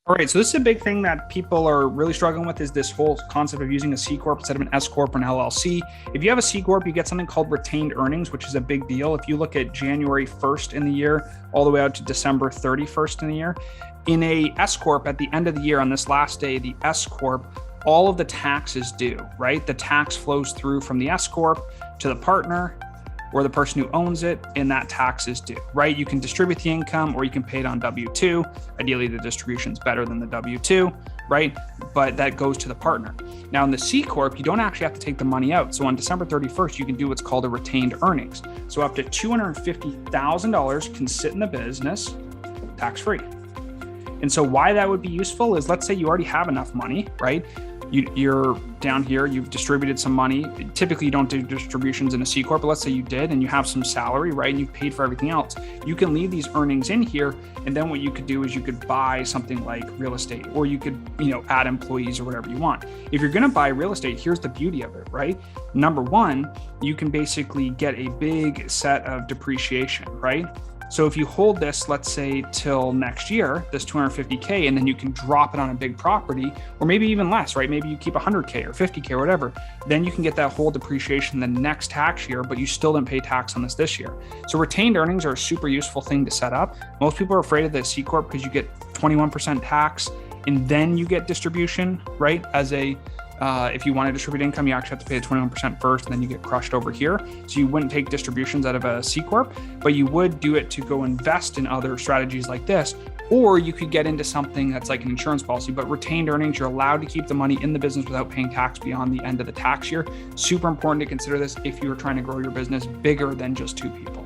All right, so this is a big thing that people are really struggling with is this whole concept of using a C Corp instead of an S Corp or an LLC. If you have a C Corp, you get something called retained earnings, which is a big deal. If you look at January 1st in the year, all the way out to December 31st in the year, in a S Corp at the end of the year on this last day, the S Corp, all of the tax is due, right? The tax flows through from the S Corp to the partner or the person who owns it, and that tax is due, right? You can distribute the income or you can pay it on W-2. Ideally, the distribution is better than the W-2, right? But that goes to the partner. Now in the C Corp, you don't actually have to take the money out. So on December 31st, you can do what's called a retained earnings. So up to $250,000 can sit in the business tax-free. And so why that would be useful is, let's say you already have enough money, right? You're down here, you've distributed some money. Typically you don't do distributions in a C Corp, but let's say you did and you have some salary, right? And you've paid for everything else. You can leave these earnings in here. And then what you could do is you could buy something like real estate, or you could, add employees or whatever you want. If you're going to buy real estate, here's the beauty of it, right? Number one, you can basically get a big set of depreciation, right? So if you hold this, let's say till next year, this 250K, and then you can drop it on a big property, or maybe even less, right? Maybe you keep 100K or 50K or whatever, then you can get that whole depreciation the next tax year, but you still didn't pay tax on this year. So retained earnings are a super useful thing to set up. Most people are afraid of the C Corp because you get 21% tax and then you get distribution, right? If you want to distribute income, you actually have to pay the 21% first, and then you get crushed over here. So you wouldn't take distributions out of a C Corp, but you would do it to go invest in other strategies like this, or you could get into something that's like an insurance policy. But retained earnings, you're allowed to keep the money in the business without paying tax beyond the end of the tax year. Super important to consider this if you're trying to grow your business bigger than just two people.